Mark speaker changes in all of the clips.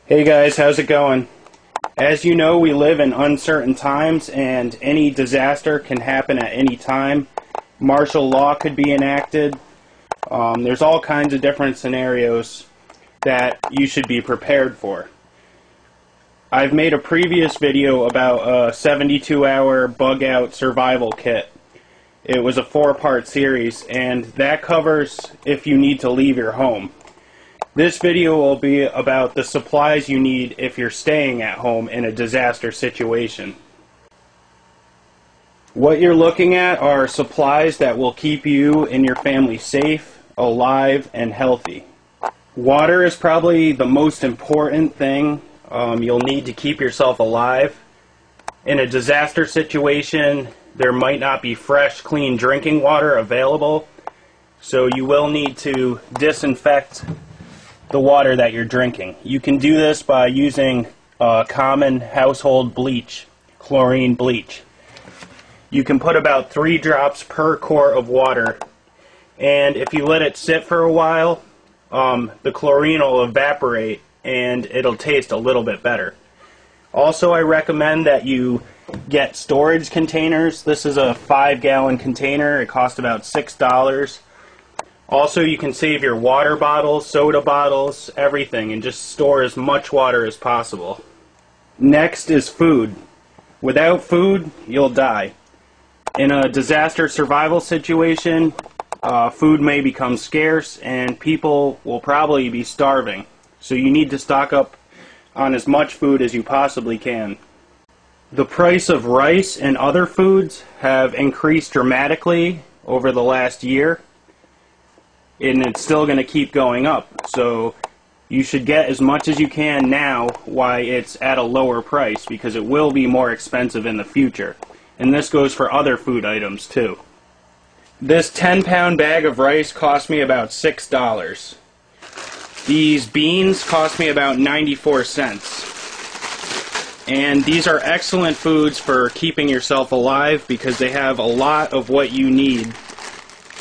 Speaker 1: Hey guys, how's it going? As you know, we live in uncertain times and any disaster can happen at any time. Martial law could be enacted. There's all kinds of different scenarios that you should be prepared for. I've made a previous video about a 72-hour bug-out survival kit. It was a 4-part series, and that covers if you need to leave your home. This video will be about the supplies you need if you're staying at home in a disaster situation. What you're looking at are supplies that will keep you and your family safe, alive, and healthy. Water is probably the most important thing you'll need to keep yourself alive. In a disaster situation, there might not be fresh, clean drinking water available, so you will need to disinfect the water that you're drinking. You can do this by using common household bleach, chlorine bleach. You can put about 3 drops per quart of water, and if you let it sit for a while, the chlorine will evaporate and it'll taste a little bit better. Also, I recommend that you get storage containers. This is a 5-gallon container. It costs about $6. Also, you can save your water bottles, soda bottles, everything, and just store as much water as possible. Next is food. Without food, you'll die. In a disaster survival situation, food may become scarce and people will probably be starving. So you need to stock up on as much food as you possibly can. The price of rice and other foods have increased dramatically over the last year, and it's still going to keep going up. So you should get as much as you can now while it's at a lower price, because it will be more expensive in the future. And this goes for other food items too. This 10-pound bag of rice cost me about $6. These beans cost me about 94 cents. And these are excellent foods for keeping yourself alive because they have a lot of what you need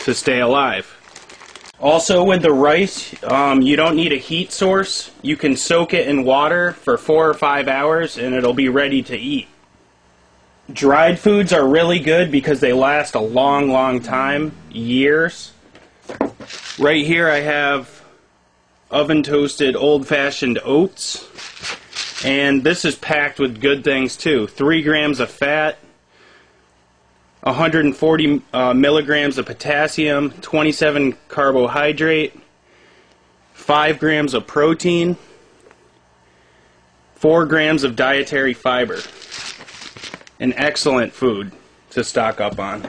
Speaker 1: to stay alive. Also, with the rice, you don't need a heat source. You can soak it in water for 4 or 5 hours and it'll be ready to eat. Dried foods are really good because they last a long time, years. Right here I have oven toasted old-fashioned oats, and this is packed with good things too. 3 grams of fat, 140 milligrams of potassium, 27 carbohydrate, 5 grams of protein, 4 grams of dietary fiber. An excellent food to stock up on.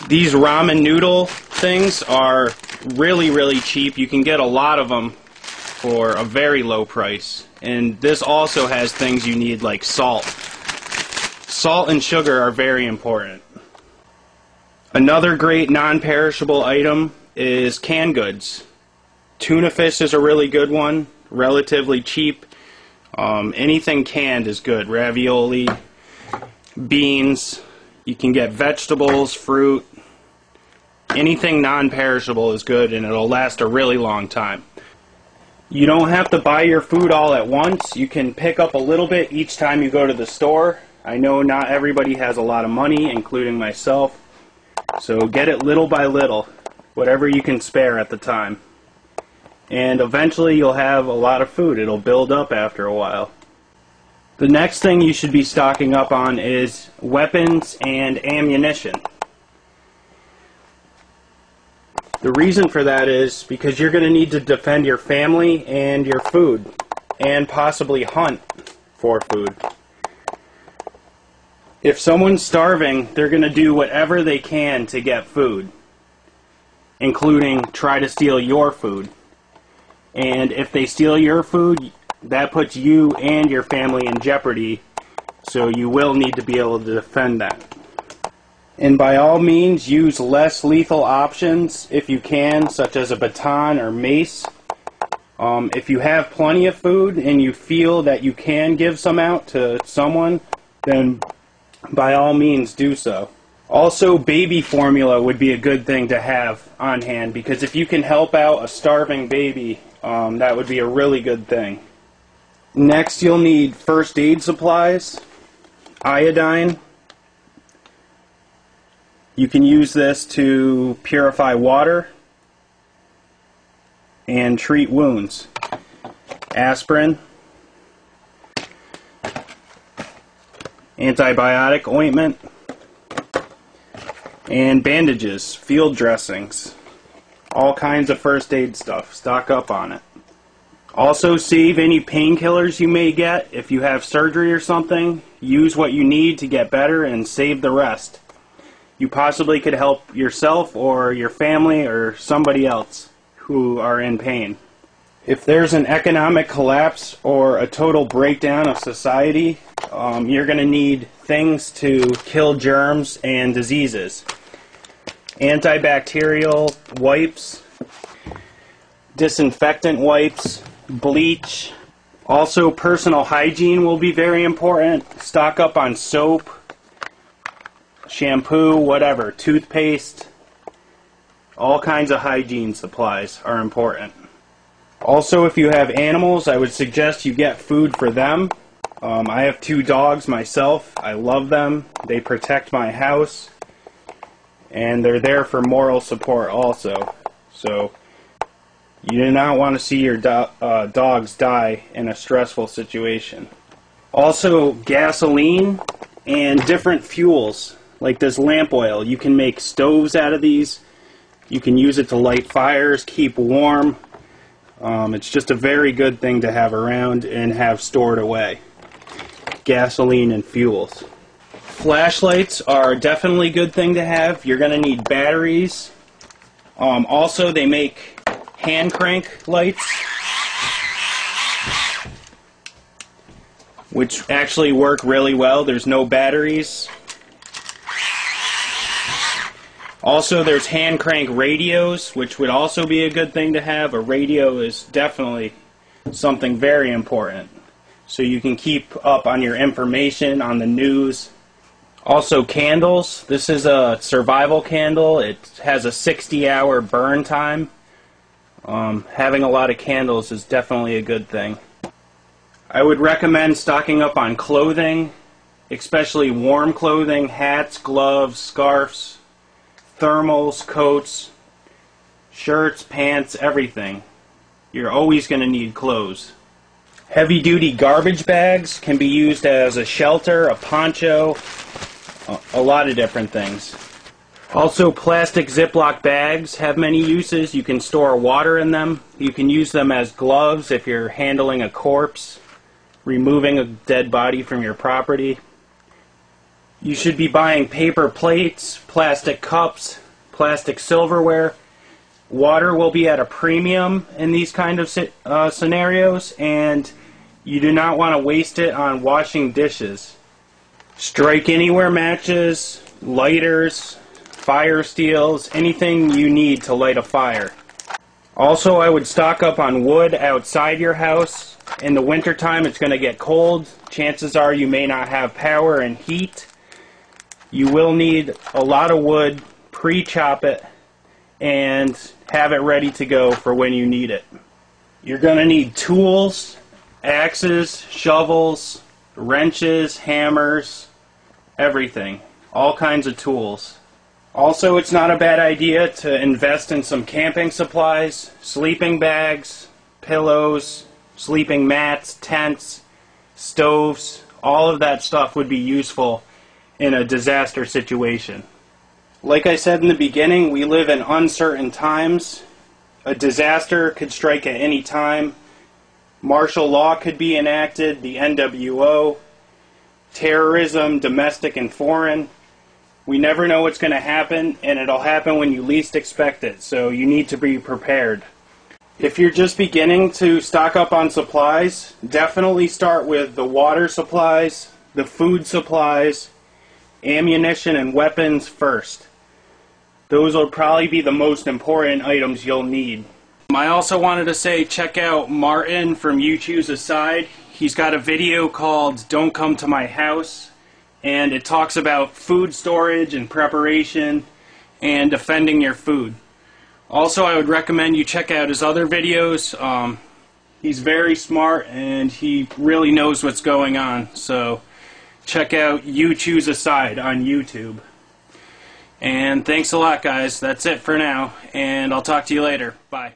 Speaker 1: These ramen noodle things are really cheap. You can get a lot of them for a very low price. And this also has things you need like salt. Salt and sugar are very important. Another great non-perishable item is canned goods. Tuna fish is a really good one, relatively cheap. Anything canned is good. Ravioli, beans, you can get vegetables, fruit. Anything non-perishable is good and it'll last a really long time. You don't have to buy your food all at once. You can pick up a little bit each time you go to the store. I know not everybody has a lot of money, including myself. So get it little by little, whatever you can spare at the time. And eventually you'll have a lot of food. It'll build up after a while. The next thing you should be stocking up on is weapons and ammunition. The reason for that is because you're going to need to defend your family and your food, and possibly hunt for food. If someone's starving, they're going to do whatever they can to get food, including try to steal your food. And if they steal your food, that puts you and your family in jeopardy, so you will need to be able to defend that. And by all means, use less lethal options if you can, such as a baton or mace. If you have plenty of food and you feel that you can give some out to someone, then by all means do so. Also, baby formula would be a good thing to have on hand, because if you can help out a starving baby, that would be a really good thing. Next, you'll need first aid supplies, iodine. You can use this to purify water and treat wounds. Aspirin, antibiotic ointment, and bandages, field dressings. All kinds of first aid stuff. Stock up on it. Also, save any painkillers you may get. If you have surgery or something, use what you need to get better and save the rest. You possibly could help yourself or your family or somebody else who are in pain. If there's an economic collapse or a total breakdown of society, you're going to need things to kill germs and diseases. Antibacterial wipes, disinfectant wipes, bleach. Also, personal hygiene will be very important. Stock up on soap, shampoo, whatever, toothpaste. All kinds of hygiene supplies are important. Also, if you have animals, I would suggest you get food for them. I have 2 dogs myself. I love them. They protect my house. And they're there for moral support also. So, you do not want to see your dogs die in a stressful situation. Also, gasoline and different fuels, like this lamp oil. You can make stoves out of these. You can use it to light fires, keep warm. It's just a very good thing to have around and have stored away. Gasoline and fuels. Flashlights are definitely a good thing to have. You're going to need batteries. Also, they make hand crank lights, which actually work really well. There's no batteries. Also, there's hand crank radios, which would also be a good thing to have. A radio is definitely something very important, so you can keep up on your information on the news. Also, candles. This is a survival candle. It has a 60-hour burn time. Having a lot of candles is definitely a good thing. I would recommend stocking up on clothing, especially warm clothing, hats, gloves, scarves, thermals, coats, shirts, pants, everything. You're always going to need clothes. Heavy-duty garbage bags can be used as a shelter, a poncho, a lot of different things. Also, plastic Ziploc bags have many uses. You can store water in them. You can use them as gloves if you're handling a corpse, removing a dead body from your property. You should be buying paper plates, plastic cups, plastic silverware. Water will be at a premium in these kind of scenarios, and you do not want to waste it on washing dishes. Strike anywhere matches, lighters, fire steels, anything you need to light a fire. Also, I would stock up on wood outside your house. In the wintertime, it's going to get cold. Chances are you may not have power and heat. You will need a lot of wood, pre-chop it, and have it ready to go for when you need it. You're going to need tools, axes, shovels, wrenches, hammers, everything. All kinds of tools. Also, it's not a bad idea to invest in some camping supplies, sleeping bags, pillows, sleeping mats, tents, stoves. All of that stuff would be useful in a disaster situation. Like I said in the beginning, we live in uncertain times. A disaster could strike at any time. Martial law could be enacted, the NWO, terrorism, domestic and foreign. We never know what's going to happen, and it'll happen when you least expect it, so you need to be prepared. If you're just beginning to stock up on supplies, definitely start with the water supplies, the food supplies, ammunition and weapons first. Those will probably be the most important items you'll need. I also wanted to say check out Martin from You Choose a Side. He's got a video called Don't Come to My House, and it talks about food storage and preparation and defending your food. Also, I would recommend you check out his other videos. He's very smart and he really knows what's going on. So check out You Choose a Side on YouTube. And thanks a lot, guys. That's it for now, and I'll talk to you later. Bye.